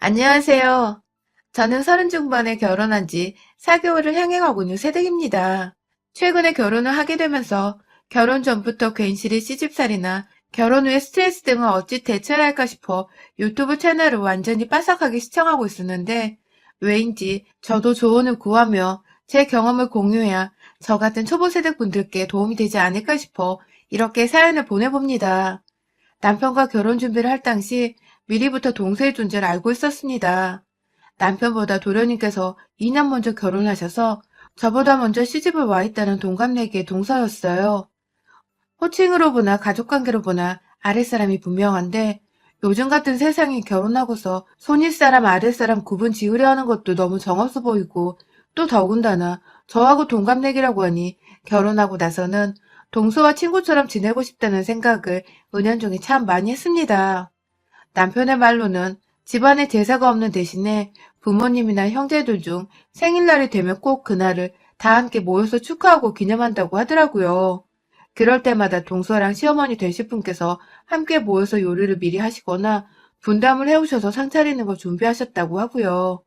안녕하세요. 저는 서른 중반에 결혼한 지 4개월을 향해 가고 있는 새댁입니다. 최근에 결혼을 하게 되면서 결혼 전부터 괜시리 시집살이나 결혼 후의 스트레스 등을 어찌 대처해야 할까 싶어 유튜브 채널을 완전히 빠삭하게 시청하고 있었는데 왜인지 저도 조언을 구하며 제 경험을 공유해야 저 같은 초보 세대 분들께 도움이 되지 않을까 싶어 이렇게 사연을 보내봅니다. 남편과 결혼 준비를 할 당시 미리부터 동서의 존재를 알고 있었습니다. 남편보다 도련님께서 2년 먼저 결혼하셔서 저보다 먼저 시집을 와 있다는 동갑내기의 동서였어요. 호칭으로 보나 가족관계로 보나 아랫사람이 분명한데 요즘 같은 세상에 결혼하고서 손윗사람 아랫사람 구분 지으려 하는 것도 너무 정없어 보이고 또 더군다나 저하고 동갑내기라고 하니 결혼하고 나서는 동서와 친구처럼 지내고 싶다는 생각을 은연중에 참 많이 했습니다. 남편의 말로는 집안에 제사가 없는 대신에 부모님이나 형제들 중 생일날이 되면 꼭 그날을 다 함께 모여서 축하하고 기념한다고 하더라고요. 그럴 때마다 동서랑 시어머니 되실 분께서 함께 모여서 요리를 미리 하시거나 분담을 해오셔서 상 차리는 걸 준비하셨다고 하고요.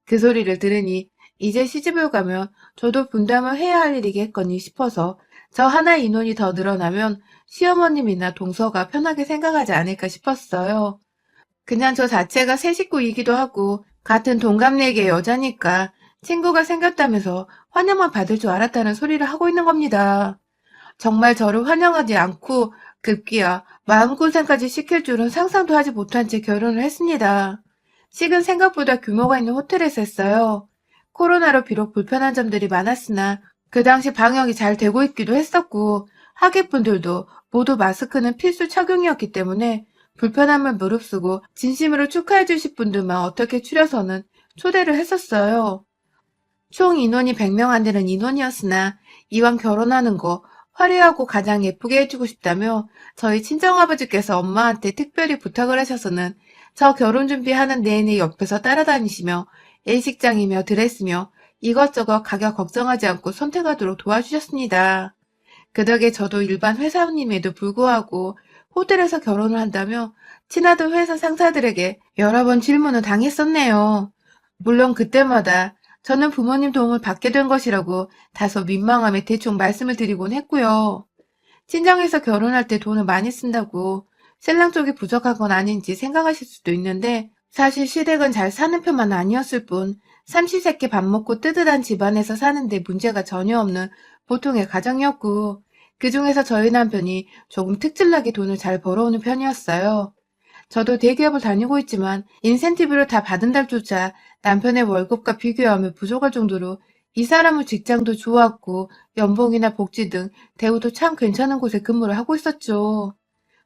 그 소리를 들으니 이제 시집을 가면 저도 분담을 해야 할 일이겠거니 싶어서 저 하나의 인원이 더 늘어나면 시어머님이나 동서가 편하게 생각하지 않을까 싶었어요. 그냥 저 자체가 새 식구이기도 하고 같은 동갑내기의 여자니까 친구가 생겼다면서 환영만 받을 줄 알았다는 소리를 하고 있는 겁니다. 정말 저를 환영하지 않고 급기야 마음고생까지 시킬 줄은 상상도 하지 못한 채 결혼을 했습니다. 식은 생각보다 규모가 있는 호텔에서 했어요. 코로나로 비록 불편한 점들이 많았으나 그 당시 방역이 잘 되고 있기도 했었고 하객분들도 모두 마스크는 필수 착용이었기 때문에 불편함을 무릅쓰고 진심으로 축하해 주실 분들만 어떻게 추려서는 초대를 했었어요. 총 인원이 100명 안 되는 인원이었으나 이왕 결혼하는 거 화려하고 가장 예쁘게 해주고 싶다며 저희 친정아버지께서 엄마한테 특별히 부탁을 하셔서는 저 결혼 준비하는 내내 옆에서 따라다니시며 예식장이며 드레스며 이것저것 가격 걱정하지 않고 선택하도록 도와주셨습니다. 그 덕에 저도 일반 회사원임에도 불구하고 호텔에서 결혼을 한다며 친하던 회사 상사들에게 여러 번 질문을 당했었네요. 물론 그때마다 저는 부모님 도움을 받게 된 것이라고 다소 민망함에 대충 말씀을 드리곤 했고요. 친정에서 결혼할 때 돈을 많이 쓴다고 신랑 쪽이 부족한 건 아닌지 생각하실 수도 있는데 사실 시댁은 잘 사는 편만 아니었을 뿐 삼시세끼 밥 먹고 뜨뜻한 집안에서 사는데 문제가 전혀 없는 보통의 가정이었고 그중에서 저희 남편이 조금 특출나게 돈을 잘 벌어오는 편이었어요. 저도 대기업을 다니고 있지만 인센티브를 다 받은 달조차 남편의 월급과 비교하면 부족할 정도로 이 사람은 직장도 좋았고 연봉이나 복지 등 대우도 참 괜찮은 곳에 근무를 하고 있었죠.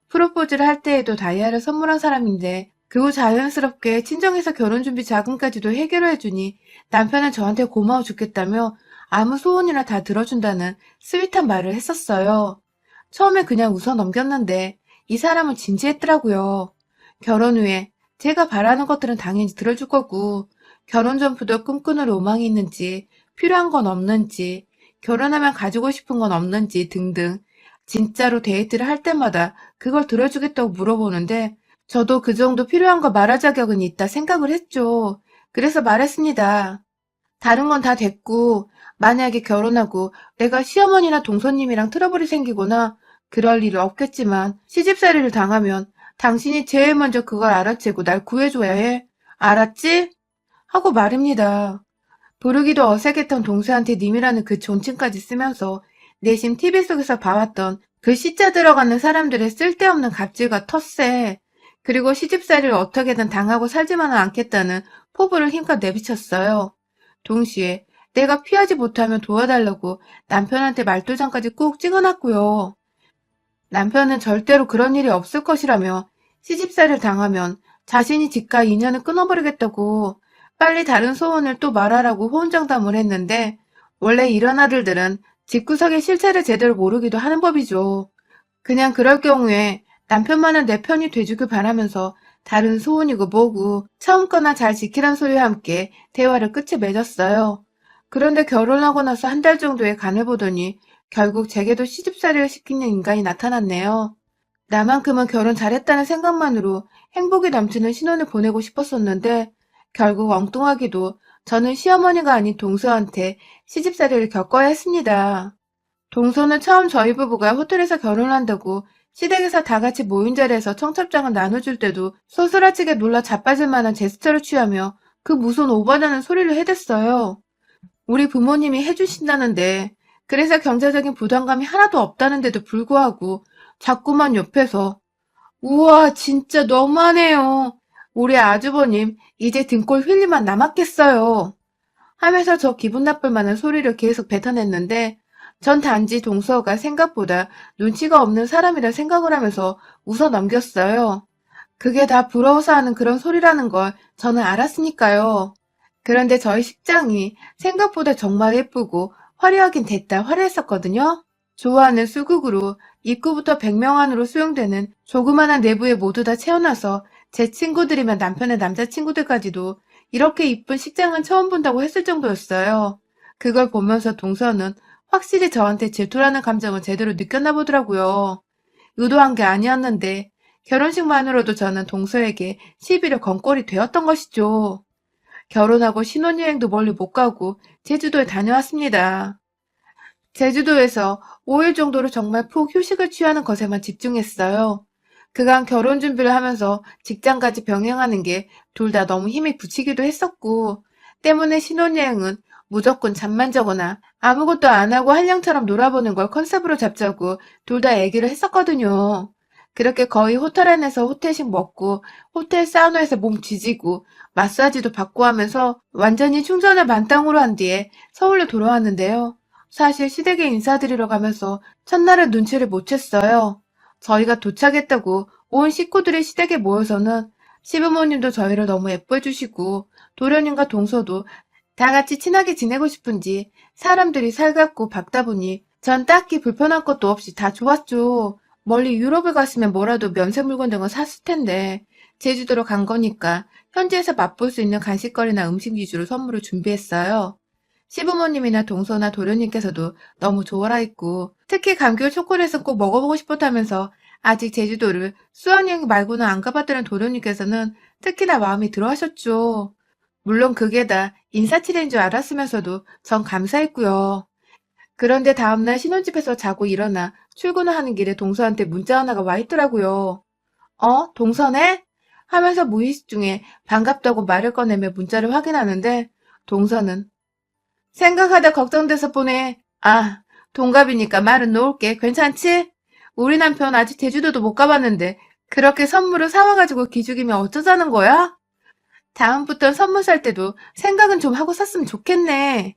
프로포즈를 할 때에도 다이아를 선물한 사람인데 그 후 자연스럽게 친정에서 결혼준비 자금까지도 해결을 해주니 남편은 저한테 고마워 죽겠다며 아무 소원이나 다 들어준다는 스윗한 말을 했었어요. 처음에 그냥 웃어 넘겼는데 이 사람은 진지했더라고요. 결혼 후에 제가 바라는 것들은 당연히 들어줄 거고 결혼 전부터 꿈꾸는 로망이 있는지 필요한 건 없는지 결혼하면 가지고 싶은 건 없는지 등등 진짜로 데이트를 할 때마다 그걸 들어주겠다고 물어보는데 저도 그 정도 필요한 거 말할 자격은 있다 생각을 했죠. 그래서 말했습니다. 다른 건 다 됐고 만약에 결혼하고 내가 시어머니나 동서님이랑 트러블이 생기거나 그럴 일은 없겠지만 시집살이를 당하면 당신이 제일 먼저 그걸 알아채고 날 구해줘야 해. 알았지? 하고 말입니다. 부르기도 어색했던 동서한테 님이라는 그 존칭까지 쓰면서 내심 TV 속에서 봐왔던 그 시자 들어가는 사람들의 쓸데없는 갑질과 텃세 그리고 시집살이를 어떻게든 당하고 살지만은 않겠다는 포부를 힘껏 내비쳤어요. 동시에 내가 피하지 못하면 도와달라고 남편한테 말도장까지 꾹 찍어놨고요. 남편은 절대로 그런 일이 없을 것이라며 시집살이를 당하면 자신이 집과 인연을 끊어버리겠다고 빨리 다른 소원을 또 말하라고 호언장담을 했는데 원래 이런 아들들은 집구석의 실체를 제대로 모르기도 하는 법이죠. 그냥 그럴 경우에 남편만은 내 편이 돼주길 바라면서 다른 소원이고 뭐고 처음거나 잘 지키란 소리와 함께 대화를 끝에 맺었어요. 그런데 결혼하고 나서 한 달 정도의 간을 보더니 결국 제게도 시집살이를 시키는 인간이 나타났네요. 나만큼은 결혼 잘했다는 생각만으로 행복이 넘치는 신혼을 보내고 싶었었는데 결국 엉뚱하게도 저는 시어머니가 아닌 동서한테 시집살이를 겪어야 했습니다. 동서는 처음 저희 부부가 호텔에서 결혼한다고 시댁에서 다 같이 모인 자리에서 청첩장을 나눠줄 때도 소스라치게 놀라 자빠질 만한 제스처를 취하며 그 무슨 오바다는 소리를 해댔어요. 우리 부모님이 해주신다는데 그래서 경제적인 부담감이 하나도 없다는데도 불구하고 자꾸만 옆에서 우와 진짜 너무하네요. 우리 아주버님 이제 등골 휠리만 남았겠어요. 하면서 저 기분 나쁠 만한 소리를 계속 뱉어냈는데 전 단지 동서가 생각보다 눈치가 없는 사람이라 생각을 하면서 웃어 넘겼어요. 그게 다 부러워서 하는 그런 소리라는 걸 저는 알았으니까요. 그런데 저희 식장이 생각보다 정말 예쁘고 화려하긴 됐다 화려했었거든요. 좋아하는 수국으로 입구부터 100명 안으로 수용되는 조그만한 내부에 모두 다 채워놔서 제 친구들이면 남편의 남자친구들까지도 이렇게 이쁜 식장은 처음 본다고 했을 정도였어요. 그걸 보면서 동서는 확실히 저한테 질투라는 감정을 제대로 느꼈나 보더라고요. 의도한 게 아니었는데 결혼식만으로도 저는 동서에게 시비를 건 꼴이 되었던 것이죠. 결혼하고 신혼여행도 멀리 못 가고 제주도에 다녀왔습니다. 제주도에서 5일 정도로 정말 푹 휴식을 취하는 것에만 집중했어요. 그간 결혼 준비를 하면서 직장까지 병행하는 게 둘 다 너무 힘이 붙이기도 했었고, 때문에 신혼여행은 무조건 잠만 자거나 아무것도 안 하고 한량처럼 놀아보는 걸 컨셉으로 잡자고 둘 다 얘기를 했었거든요. 그렇게 거의 호텔 안에서 호텔식 먹고 호텔 사우나에서 몸 지지고 마사지도 받고 하면서 완전히 충전을 만땅으로 한 뒤에 서울로 돌아왔는데요. 사실 시댁에 인사드리러 가면서 첫날은 눈치를 못 챘어요. 저희가 도착했다고 온 식구들이 시댁에 모여서는 시부모님도 저희를 너무 예뻐해 주시고 도련님과 동서도 다 같이 친하게 지내고 싶은지 사람들이 살갑고 밝다 보니 전 딱히 불편한 것도 없이 다 좋았죠. 멀리 유럽을 갔으면 뭐라도 면세 물건 등을 샀을 텐데 제주도로 간 거니까 현지에서 맛볼 수 있는 간식거리나 음식 위주로 선물을 준비했어요. 시부모님이나 동서나 도련님께서도 너무 좋아라 했고 특히 감귤 초콜릿은 꼭 먹어보고 싶었다면서 아직 제주도를 수학여행 말고는 안 가봤다는 도련님께서는 특히나 마음이 들어하셨죠. 물론 그게 다 인사치레인 줄 알았으면서도 전 감사했고요. 그런데 다음날 신혼집에서 자고 일어나 출근을 하는 길에 동서한테 문자 하나가 와 있더라고요. 동서네? 하면서 무의식 중에 반갑다고 말을 꺼내며 문자를 확인하는데 동서는 생각하다 걱정돼서 보내. 아, 동갑이니까 말은 놓을게. 괜찮지? 우리 남편 아직 제주도도 못 가봤는데 그렇게 선물을 사와가지고 기죽이면 어쩌자는 거야? 다음부턴 선물 살 때도 생각은 좀 하고 샀으면 좋겠네.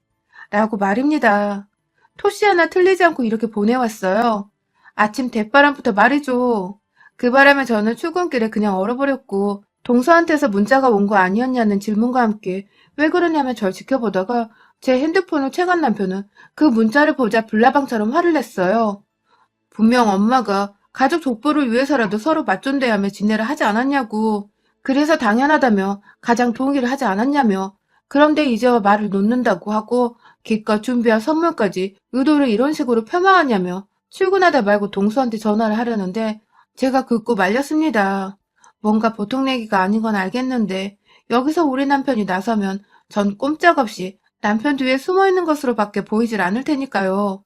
라고 말입니다. 토시 하나 틀리지 않고 이렇게 보내왔어요. 아침 대바람부터 말이죠. 그 바람에 저는 출근길에 그냥 얼어버렸고 동서한테서 문자가 온 거 아니었냐는 질문과 함께 왜 그러냐며 절 지켜보다가 제 핸드폰을 채간 남편은 그 문자를 보자 불나방처럼 화를 냈어요. 분명 엄마가 가족 족보를 위해서라도 서로 맞존대하며 지내라 하지 않았냐고. 그래서 당연하다며 가장 동의를 하지 않았냐며. 그런데 이제 와 말을 놓는다고 하고 기껏 준비한 선물까지 의도를 이런 식으로 폄하하냐며 출근하다 말고 동서한테 전화를 하려는데 제가 긋고 말렸습니다. 뭔가 보통 얘기가 아닌 건 알겠는데 여기서 우리 남편이 나서면 전 꼼짝없이 남편 뒤에 숨어있는 것으로밖에 보이질 않을 테니까요.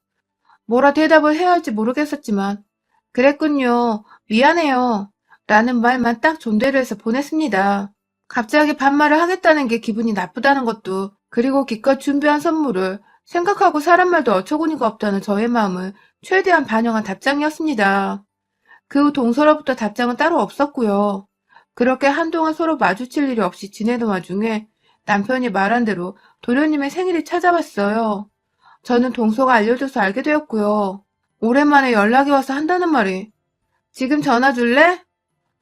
뭐라 대답을 해야 할지 모르겠었지만 그랬군요. 미안해요. 라는 말만 딱 존대를 해서 보냈습니다. 갑자기 반말을 하겠다는 게 기분이 나쁘다는 것도 그리고 기껏 준비한 선물을 생각하고 사람 말도 어처구니가 없다는 저의 마음을 최대한 반영한 답장이었습니다. 그 후 동서로부터 답장은 따로 없었고요. 그렇게 한동안 서로 마주칠 일이 없이 지내던 와중에 남편이 말한 대로 도련님의 생일이 찾아왔어요. 저는 동서가 알려줘서 알게 되었고요. 오랜만에 연락이 와서 한다는 말이 지금 전화 줄래?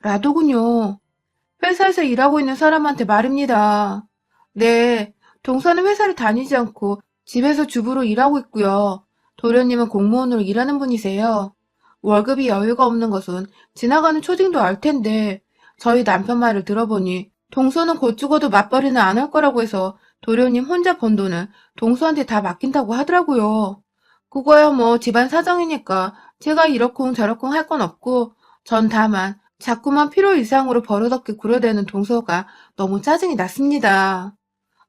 라더군요. 회사에서 일하고 있는 사람한테 말입니다. 네, 동서는 회사를 다니지 않고 집에서 주부로 일하고 있고요. 도련님은 공무원으로 일하는 분이세요. 월급이 여유가 없는 것은 지나가는 초딩도 알 텐데 저희 남편 말을 들어보니 동서는 곧 죽어도 맞벌이는 안 할 거라고 해서 도련님 혼자 번 돈을 동서한테 다 맡긴다고 하더라고요. 그거야 뭐 집안 사정이니까 제가 이러쿵 저러쿵 할 건 없고 전 다만 자꾸만 필요 이상으로 버릇없게 구려대는 동서가 너무 짜증이 났습니다.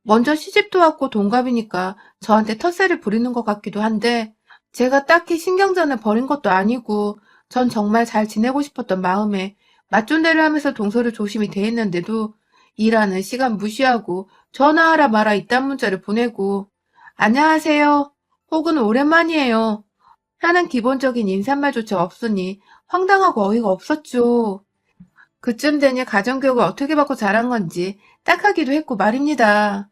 먼저 시집도 왔고 동갑이니까 저한테 텃세를 부리는 것 같기도 한데 제가 딱히 신경전을 벌인 것도 아니고 전 정말 잘 지내고 싶었던 마음에 맞존대를 하면서 동서를 조심히 대했는데도 일하는 시간 무시하고 전화하라 마라 이딴 문자를 보내고 안녕하세요 혹은 오랜만이에요 하는 기본적인 인사말조차 없으니 황당하고 어이가 없었죠. 그쯤 되니 가정교육을 어떻게 받고 자란 건지 딱하기도 했고 말입니다.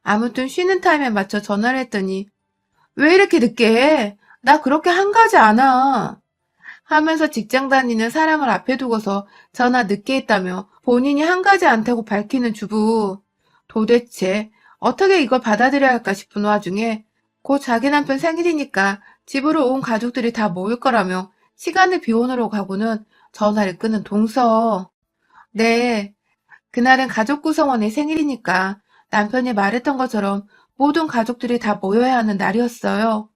아무튼 쉬는 타임에 맞춰 전화를 했더니 왜 이렇게 늦게 해? 나 그렇게 한가하지 않아. 하면서 직장 다니는 사람을 앞에 두고서 전화 늦게 했다며 본인이 한가하지 않다고 밝히는 주부. 도대체 어떻게 이걸 받아들여야 할까 싶은 와중에 곧 자기 남편 생일이니까 집으로 온 가족들이 다 모일 거라며 시간을 비워놓으러 가고는 전화를 끄는 동서. 네, 그날은 가족 구성원의 생일이니까 남편이 말했던 것처럼 모든 가족들이 다 모여야 하는 날이었어요.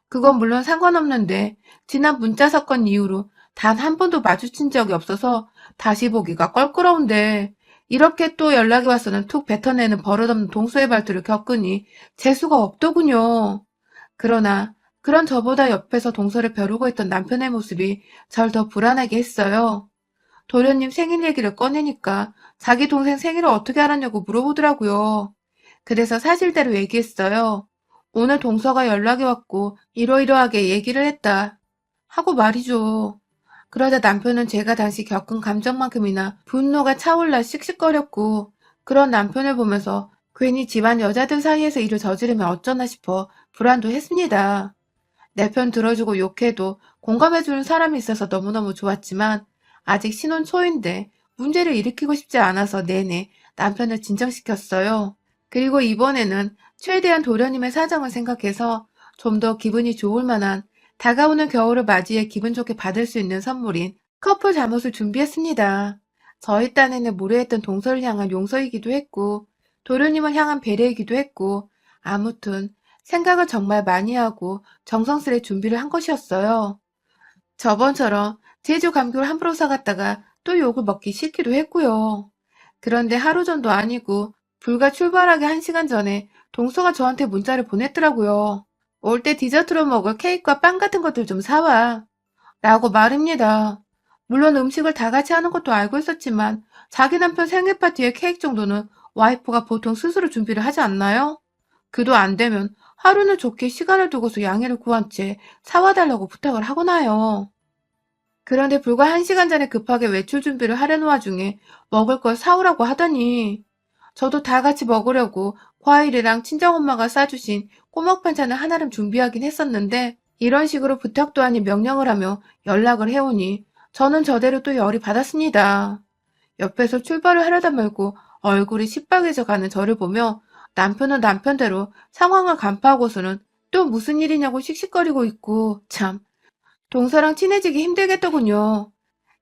그건 물론 상관없는데 지난 문자 사건 이후로 단 한 번도 마주친 적이 없어서 다시 보기가 껄끄러운데 이렇게 또 연락이 와서는 툭 뱉어내는 버릇없는 동서의 발투를 겪으니 재수가 없더군요. 그러나 그런 저보다 옆에서 동서를 벼르고 있던 남편의 모습이 절 더 불안하게 했어요. 도련님 생일 얘기를 꺼내니까 자기 동생 생일을 어떻게 알았냐고 물어보더라고요. 그래서 사실대로 얘기했어요. 오늘 동서가 연락이 왔고 이러이러하게 얘기를 했다. 하고 말이죠. 그러자 남편은 제가 당시 겪은 감정만큼이나 분노가 차올라 씩씩거렸고 그런 남편을 보면서 괜히 집안 여자들 사이에서 일을 저지르면 어쩌나 싶어 불안도 했습니다. 내 편 들어주고 욕해도 공감해주는 사람이 있어서 너무너무 좋았지만 아직 신혼 초인데 문제를 일으키고 싶지 않아서 내내 남편을 진정시켰어요. 그리고 이번에는 최대한 도련님의 사정을 생각해서 좀 더 기분이 좋을 만한 다가오는 겨울을 맞이해 기분 좋게 받을 수 있는 선물인 커플 잠옷을 준비했습니다. 저희 딴에는 무례했던 동서를 향한 용서이기도 했고 도련님을 향한 배려이기도 했고 아무튼 생각을 정말 많이 하고 정성스레 준비를 한 것이었어요. 저번처럼 제주 감귤 함부로 사갔다가 또 욕을 먹기 싫기도 했고요. 그런데 하루 전도 아니고 불과 출발하기 1시간 전에 동서가 저한테 문자를 보냈더라고요. 올 때 디저트로 먹을 케이크와 빵 같은 것들 좀 사와. 라고 말입니다. 물론 음식을 다 같이 하는 것도 알고 있었지만 자기 남편 생일 파티의 케이크 정도는 와이프가 보통 스스로 준비를 하지 않나요? 그도 안 되면 하루는 좋게 시간을 두고서 양해를 구한 채 사와 달라고 부탁을 하거나요. 그런데 불과 1시간 전에 급하게 외출 준비를 하려는 와중에 먹을 걸 사오라고 하더니 저도 다 같이 먹으려고 과일이랑 친정엄마가 싸주신 꼬막 반찬을 한아름 준비하긴 했었는데 이런 식으로 부탁도 아닌 명령을 하며 연락을 해오니 저는 저대로 또 열이 받았습니다. 옆에서 출발을 하려다 말고 얼굴이 시뻘개져 가는 저를 보며 남편은 남편대로 상황을 간파하고서는 또 무슨 일이냐고 씩씩거리고 있고 참 동서랑 친해지기 힘들겠더군요.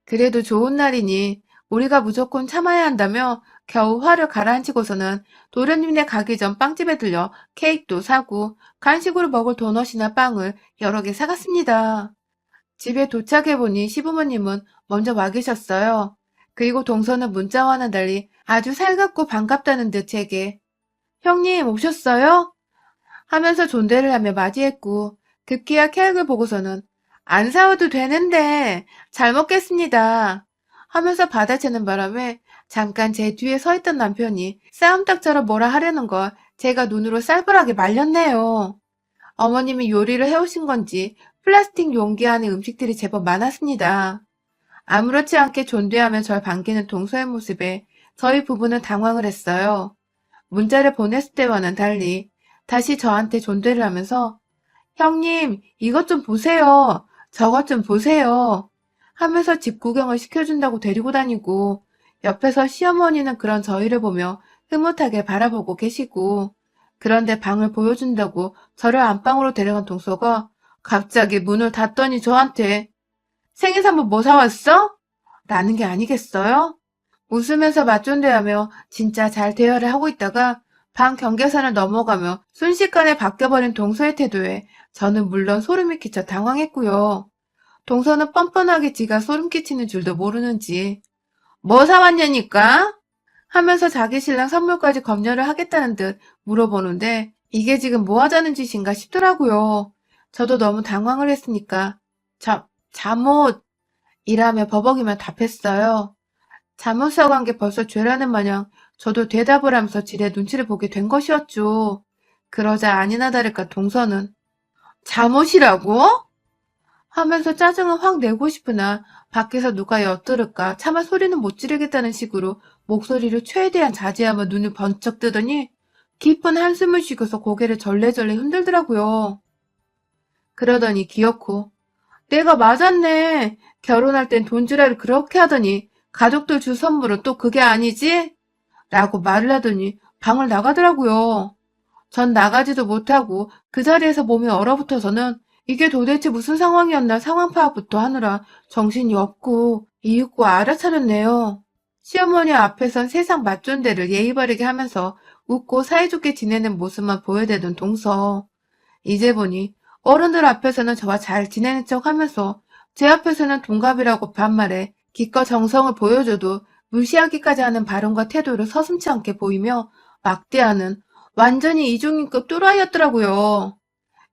그래도 좋은 날이니 우리가 무조건 참아야 한다며 겨우 화를 가라앉히고서는 도련님네 가기 전 빵집에 들려 케이크도 사고 간식으로 먹을 도넛이나 빵을 여러 개 사갔습니다. 집에 도착해보니 시부모님은 먼저 와 계셨어요. 그리고 동서는 문자와는 달리 아주 살갑고 반갑다는 듯 제게 형님 오셨어요? 하면서 존대를 하며 맞이했고 급기야 케이크를 보고서는 안 사와도 되는데 잘 먹겠습니다 하면서 받아채는 바람에 잠깐 제 뒤에 서 있던 남편이 싸움닭처럼 뭐라 하려는 걸 제가 눈으로 쌀벌하게 말렸네요. 어머님이 요리를 해오신 건지 플라스틱 용기 안에 음식들이 제법 많았습니다. 아무렇지 않게 존대하며 절 반기는 동서의 모습에 저희 부부는 당황을 했어요. 문자를 보냈을 때와는 달리 다시 저한테 존대를 하면서 형님, 이것 좀 보세요. 저것 좀 보세요. 하면서 집 구경을 시켜준다고 데리고 다니고 옆에서 시어머니는 그런 저희를 보며 흐뭇하게 바라보고 계시고 그런데 방을 보여준다고 저를 안방으로 데려간 동서가 갑자기 문을 닫더니 저한테 생일 선물 뭐 사왔어? 라는 게 아니겠어요? 웃으면서 맞존대하며 진짜 잘 대화를 하고 있다가 방 경계선을 넘어가며 순식간에 바뀌어버린 동서의 태도에 저는 물론 소름이 끼쳐 당황했고요. 동서는 뻔뻔하게 지가 소름 끼치는 줄도 모르는지 뭐 사왔냐니까? 하면서 자기 신랑 선물까지 검열을 하겠다는 듯 물어보는데 이게 지금 뭐 하자는 짓인가 싶더라고요. 저도 너무 당황을 했으니까 잠옷 이라며 버벅이며 답했어요. 잠못 사간 게 벌써 죄라는 마냥 저도 대답을 하면서 지레 눈치를 보게 된 것이었죠. 그러자 아니나 다를까 동서는 잠옷이라고? 하면서 짜증을 확 내고 싶으나 밖에서 누가 엿들을까 차마 소리는 못 지르겠다는 식으로 목소리를 최대한 자제하며 눈을 번쩍 뜨더니 깊은 한숨을 쉬고서 고개를 절레절레 흔들더라고요. 그러더니 기어코 내가 맞았네. 결혼할 땐 돈주라를 그렇게 하더니 가족들 줄 선물은 또 그게 아니지? 라고 말을 하더니 방을 나가더라고요. 전 나가지도 못하고 그 자리에서 몸이 얼어붙어서는 이게 도대체 무슨 상황이었나 상황 파악부터 하느라 정신이 없고 이윽고 알아차렸네요. 시어머니 앞에선 세상 맞존대를 예의 바르게 하면서 웃고 사이좋게 지내는 모습만 보여대던 동서. 이제 보니 어른들 앞에서는 저와 잘 지내는 척 하면서 제 앞에서는 동갑이라고 반말해 기껏 정성을 보여줘도 무시하기까지 하는 발언과 태도를 서슴지 않게 보이며 막대하는 완전히 이중인급 또라이였더라고요.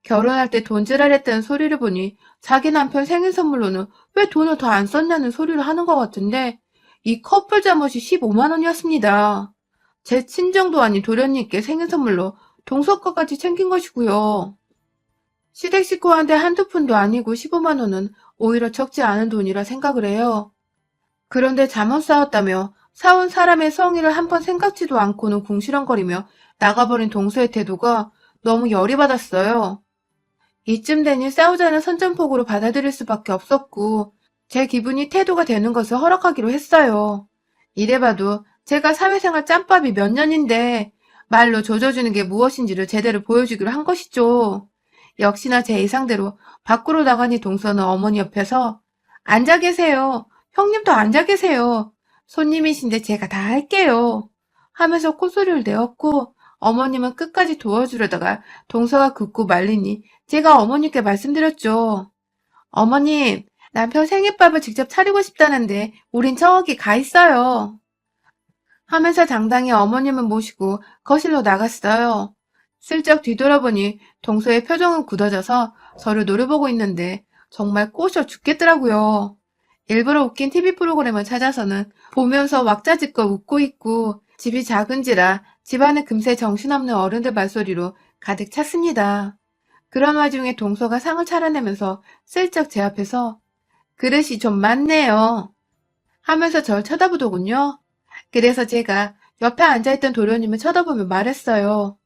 결혼할 때 돈질하랬다는 소리를 보니 자기 남편 생일 선물로는 왜 돈을 더 안 썼냐는 소리를 하는 것 같은데 이 커플 잠옷이 15만 원이었습니다. 제 친정도 아닌 도련님께 생일 선물로 동서까지 챙긴 것이고요. 시댁 식구한테 한두 푼도 아니고 15만 원은 오히려 적지 않은 돈이라 생각을 해요. 그런데 잠옷 사왔다며 사온 사람의 성의를 한번 생각지도 않고는 궁시렁거리며 나가버린 동서의 태도가 너무 열이 받았어요. 이쯤 되니 싸우자는 선전포고로 받아들일 수밖에 없었고 제 기분이 태도가 되는 것을 허락하기로 했어요. 이래봐도 제가 사회생활 짬밥이 몇 년인데 말로 조져주는 게 무엇인지를 제대로 보여주기로 한 것이죠. 역시나 제 예상대로 밖으로 나가니 동서는 어머니 옆에서 앉아 계세요. 형님도 앉아 계세요. 손님이신데 제가 다 할게요. 하면서 콧소리를 내었고 어머님은 끝까지 도와주려다가 동서가 긋고 말리니 제가 어머님께 말씀드렸죠. 어머님, 남편 생일밥을 직접 차리고 싶다는데 우린 저기 가 있어요. 하면서 당당히 어머님을 모시고 거실로 나갔어요. 슬쩍 뒤돌아보니 동서의 표정은 굳어져서 저를 노려보고 있는데 정말 꼬셔 죽겠더라고요. 일부러 웃긴 TV 프로그램을 찾아서는 보면서 왁자지껄 웃고 있고 집이 작은지라 집안에 금세 정신없는 어른들 말소리로 가득 찼습니다. 그런 와중에 동서가 상을 차려내면서 슬쩍 제 앞에서 그릇이 좀 많네요 하면서 절 쳐다보더군요. 그래서 제가 옆에 앉아있던 도련님을 쳐다보며 말했어요.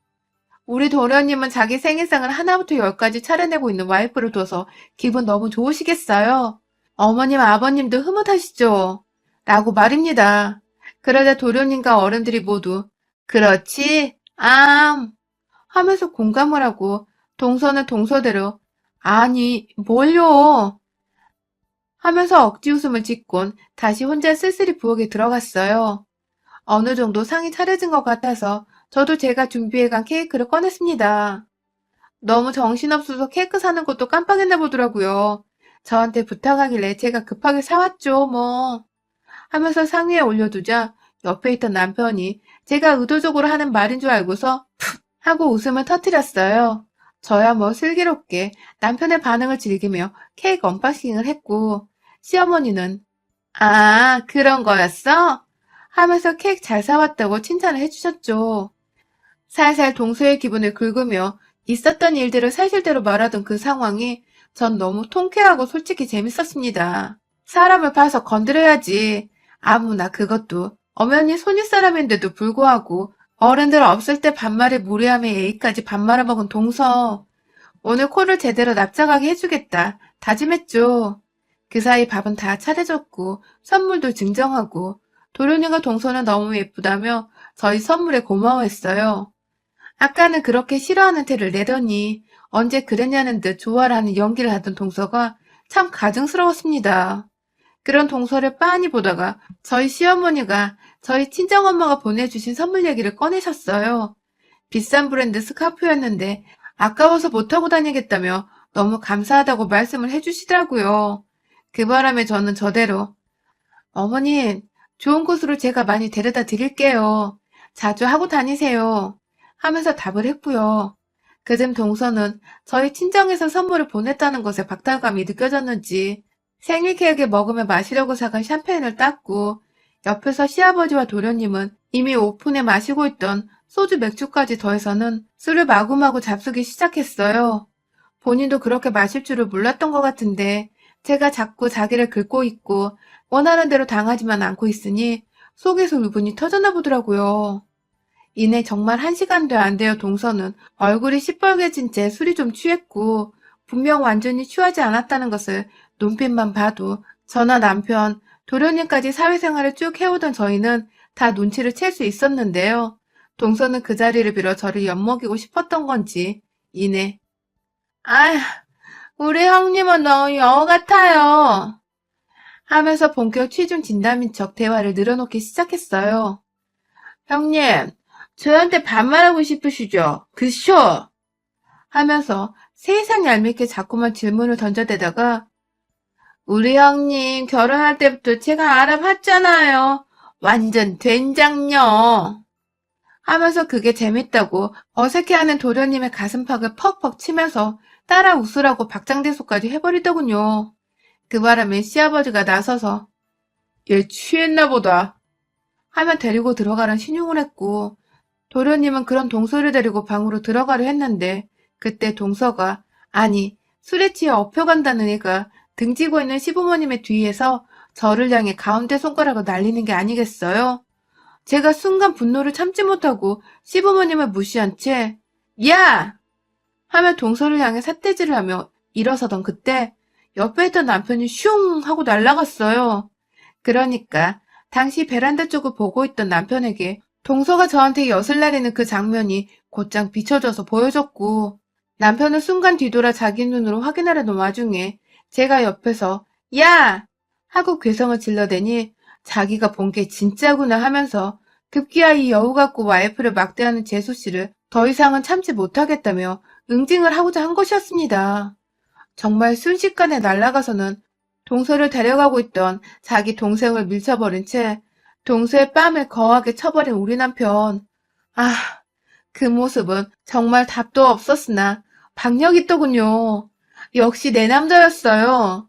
우리 도련님은 자기 생일상을 하나부터 열까지 차려내고 있는 와이프를 둬서 기분 너무 좋으시겠어요? 어머님, 아버님도 흐뭇하시죠? 라고 말입니다. 그러자 도련님과 어른들이 모두 그렇지, 하면서 공감을 하고 동서는 동서대로 아니, 뭘요? 하면서 억지 웃음을 짓곤 다시 혼자 쓸쓸히 부엌에 들어갔어요. 어느 정도 상이 차려진 것 같아서 저도 제가 준비해간 케이크를 꺼냈습니다. 너무 정신없어서 케이크 사는 것도 깜빡했나 보더라고요. 저한테 부탁하길래 제가 급하게 사왔죠, 뭐. 하면서 상위에 올려두자 옆에 있던 남편이 제가 의도적으로 하는 말인 줄 알고서 푹 하고 웃음을 터뜨렸어요. 저야 뭐 슬기롭게 남편의 반응을 즐기며 케이크 언박싱을 했고 시어머니는 아, 그런 거였어? 하면서 케이크 잘 사왔다고 칭찬을 해주셨죠. 살살 동서의 기분을 긁으며 있었던 일들을 사실대로 말하던 그 상황이 전 너무 통쾌하고 솔직히 재밌었습니다. 사람을 봐서 건드려야지. 아무나 그것도 엄연히 손윗사람인데도 불구하고 어른들 없을 때 반말에 무례함에 예의까지 반말을 먹은 동서. 오늘 코를 제대로 납작하게 해주겠다 다짐했죠. 그 사이 밥은 다 차려졌고 선물도 증정하고 도련이가 동서는 너무 예쁘다며 저희 선물에 고마워했어요. 아까는 그렇게 싫어하는 태를 내더니 언제 그랬냐는 듯 좋아라는 연기를 하던 동서가 참 가증스러웠습니다. 그런 동서를 빤히 보다가 저희 시어머니가 저희 친정엄마가 보내주신 선물 얘기를 꺼내셨어요. 비싼 브랜드 스카프였는데 아까워서 못하고 다니겠다며 너무 감사하다고 말씀을 해주시더라고요. 그 바람에 저는 저대로 어머님, 좋은 곳으로 제가 많이 데려다 드릴게요. 자주 하고 다니세요. 하면서 답을 했고요. 그즘 동서는 저희 친정에서 선물을 보냈다는 것에 박탈감이 느껴졌는지 생일 케이크 먹으며 마시려고 사간 샴페인을 땄고 옆에서 시아버지와 도련님은 이미 오픈에 마시고 있던 소주 맥주까지 더해서는 술을 마구마구 잡수기 시작했어요. 본인도 그렇게 마실 줄을 몰랐던 것 같은데 제가 자꾸 자기를 긁고 있고 원하는 대로 당하지만 않고 있으니 속에서 울분이 터졌나 보더라고요. 이내 정말 1시간도 안 되어 동서는 얼굴이 시뻘개진 채 술이 좀 취했고 분명 완전히 취하지 않았다는 것을 눈빛만 봐도 저나 남편, 도련님까지 사회생활을 쭉 해오던 저희는 다 눈치를 챌 수 있었는데요. 동서는 그 자리를 빌어 저를 엿먹이고 싶었던 건지 이내 아휴, 우리 형님은 너무 여우 같아요. 하면서 본격 취중 진담인 척 대화를 늘어놓기 시작했어요. 형님, 저한테 반말하고 싶으시죠? 그쇼? 하면서 세상 얄밉게 자꾸만 질문을 던져대다가 우리 형님 결혼할 때부터 제가 알아봤잖아요. 완전 된장녀. 하면서 그게 재밌다고 어색해하는 도련님의 가슴팍을 퍽퍽 치면서 따라 웃으라고 박장대소까지 해버리더군요. 그 바람에 시아버지가 나서서 얘 취했나 보다 하며 데리고 들어가란 신용을 했고 도련님은 그런 동서를 데리고 방으로 들어가려 했는데 그때 동서가 아니 술에 취해 엎혀간다는 애가 등지고 있는 시부모님의 뒤에서 저를 향해 가운데 손가락을 날리는 게 아니겠어요? 제가 순간 분노를 참지 못하고 시부모님을 무시한 채 야! 하며 동서를 향해 삿대질을 하며 일어서던 그때 옆에 있던 남편이 슝 하고 날아갔어요. 그러니까 당시 베란다 쪽을 보고 있던 남편에게 동서가 저한테 엿을 내리는 그 장면이 곧장 비춰져서 보여졌고 남편은 순간 뒤돌아 자기 눈으로 확인하려던 와중에 제가 옆에서 야! 하고 괴성을 질러대니 자기가 본 게 진짜구나 하면서 급기야 이 여우 같고 와이프를 막대하는 재수 씨를 더 이상은 참지 못하겠다며 응징을 하고자 한 것이었습니다. 정말 순식간에 날아가서는 동서를 데려가고 있던 자기 동생을 밀쳐버린 채 동서의 뺨을 거하게 쳐버린 우리 남편. 아, 그 모습은 정말 답도 없었으나 박력 있더군요. 역시 내 남자였어요.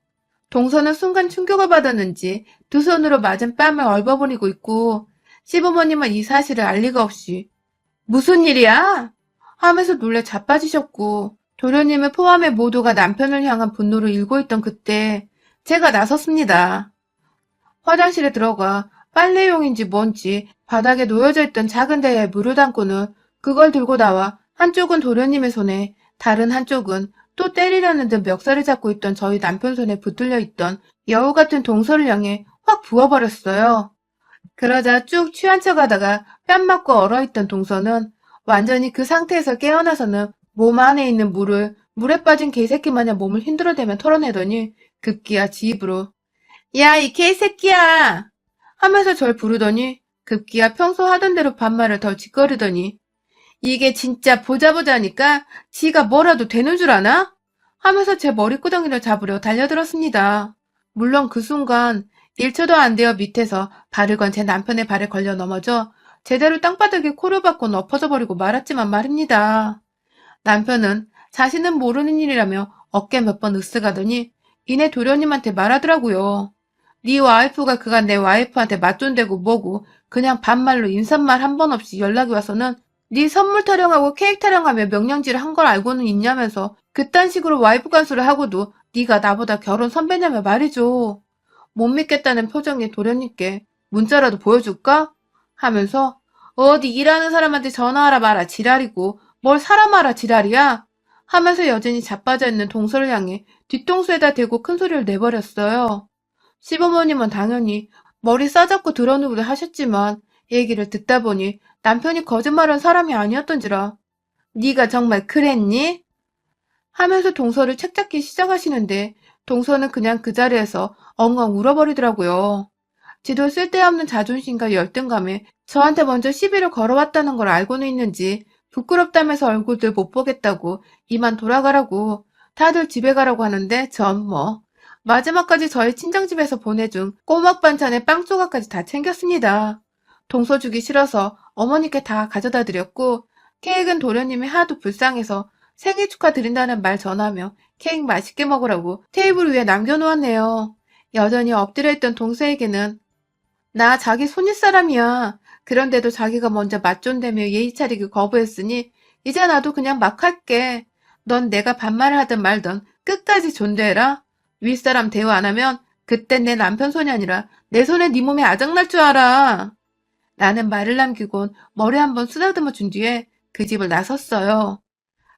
동서는 순간 충격을 받았는지 두 손으로 맞은 뺨을 얼버무리고 있고 시부모님은 이 사실을 알 리가 없이 무슨 일이야? 하면서 놀래 자빠지셨고 도련님을 포함해 모두가 남편을 향한 분노를 일고 있던 그때 제가 나섰습니다. 화장실에 들어가 빨래용인지 뭔지 바닥에 놓여져 있던 작은 대야에 물을 담고는 그걸 들고 나와 한쪽은 도련님의 손에 다른 한쪽은 또 때리려는 듯 멱살을 잡고 있던 저희 남편 손에 붙들려 있던 여우 같은 동서를 향해 확 부어버렸어요. 그러자 쭉 취한 척 하다가 뺨 맞고 얼어있던 동서는 완전히 그 상태에서 깨어나서는 몸 안에 있는 물을 물에 빠진 개새끼 마냥 몸을 흔들어대며 털어내더니 급기야 지 입으로 야, 이 개새끼야! 하면서 절 부르더니 급기야 평소 하던 대로 반말을 더 짓거리더니 이게 진짜 보자보자니까 지가 뭐라도 되는 줄 아나? 하면서 제 머리끄덩이를 잡으려 달려들었습니다. 물론 그 순간 1초도 안 되어 밑에서 발을 건 제 남편의 발에 걸려 넘어져 제대로 땅바닥에 코를 박고 엎어져 버리고 말았지만 말입니다. 남편은 자신은 모르는 일이라며 어깨 몇 번 으쓱하더니 이내 도련님한테 말하더라고요. 네 와이프가 그간 내 와이프한테 맞존대고 뭐고 그냥 반말로 인사말 한 번 없이 연락이 와서는 네 선물 타령하고 케이크 타령하며 명령질을 한 걸 알고는 있냐면서 그딴 식으로 와이프 간수를 하고도 네가 나보다 결혼 선배냐며 말이죠. 못 믿겠다는 표정의 도련님께 문자라도 보여줄까? 하면서 어디 일하는 사람한테 전화하라 마라 지랄이고 뭘 사람 알아 지랄이야? 하면서 여전히 자빠져 있는 동서를 향해 뒤통수에다 대고 큰 소리를 내버렸어요. 시부모님은 당연히 머리 싸잡고 드러누르 하셨지만 얘기를 듣다 보니 남편이 거짓말한 사람이 아니었던지라 네가 정말 그랬니? 하면서 동서를 책잡기 시작하시는데 동서는 그냥 그 자리에서 엉엉 울어버리더라고요. 지도 쓸데없는 자존심과 열등감에 저한테 먼저 시비를 걸어왔다는 걸 알고는 있는지 부끄럽다면서 얼굴들 못 보겠다고 이만 돌아가라고 다들 집에 가라고 하는데 전 마지막까지 저희 친정집에서 보내준 꼬막 반찬에 빵 조각까지 다 챙겼습니다. 동서 주기 싫어서 어머니께 다 가져다 드렸고, 케이크는 도련님이 하도 불쌍해서 생일 축하드린다는 말 전하며 케이크 맛있게 먹으라고 테이블 위에 남겨놓았네요. 여전히 엎드려 있던 동서에게는 나 자기 손윗사람이야. 그런데도 자기가 먼저 맞존대며 예의 차리기 거부했으니 이제 나도 그냥 막 할게. 넌 내가 반말을 하든 말든 끝까지 존대해라. 윗사람 대우 안 하면 그땐 내 남편 손이 아니라 내 손에 네 몸에 아작날 줄 알아. 나는 말을 남기곤 머리 한번 쓰다듬어 준 뒤에 그 집을 나섰어요.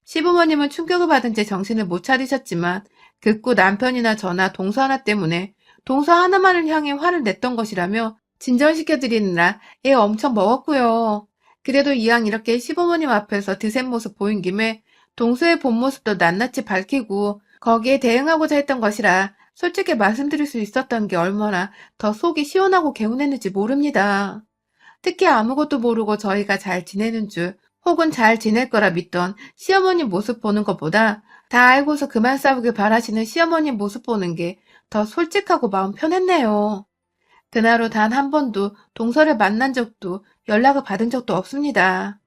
시부모님은 충격을 받은 채 정신을 못 차리셨지만 극구 남편이나 저나 동서 하나 때문에 동서 하나만을 향해 화를 냈던 것이라며 진정시켜드리느라 애 엄청 먹었고요. 그래도 이왕 이렇게 시부모님 앞에서 드센 모습 보인 김에 동서의 본 모습도 낱낱이 밝히고 거기에 대응하고자 했던 것이라 솔직히 말씀드릴 수 있었던 게 얼마나 더 속이 시원하고 개운했는지 모릅니다. 특히 아무것도 모르고 저희가 잘 지내는 줄 혹은 잘 지낼 거라 믿던 시어머님 모습 보는 것보다 다 알고서 그만 싸우길 바라시는 시어머님 모습 보는 게 더 솔직하고 마음 편했네요. 그날 후 단 한 번도 동서를 만난 적도 연락을 받은 적도 없습니다.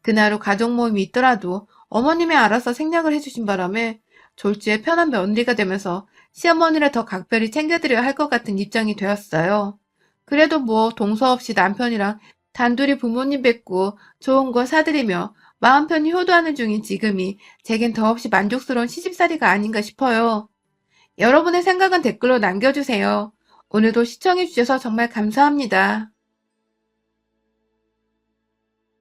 그날 후 가족 모임이 있더라도 어머님이 알아서 생략을 해주신 바람에 졸지에 편한 며느리가 되면서 시어머니를 더 각별히 챙겨드려야 할 것 같은 입장이 되었어요. 그래도 뭐 동서 없이 남편이랑 단둘이 부모님 뵙고 좋은 거 사드리며 마음 편히 효도하는 중인 지금이 제겐 더없이 만족스러운 시집살이가 아닌가 싶어요. 여러분의 생각은 댓글로 남겨주세요. 오늘도 시청해주셔서 정말 감사합니다.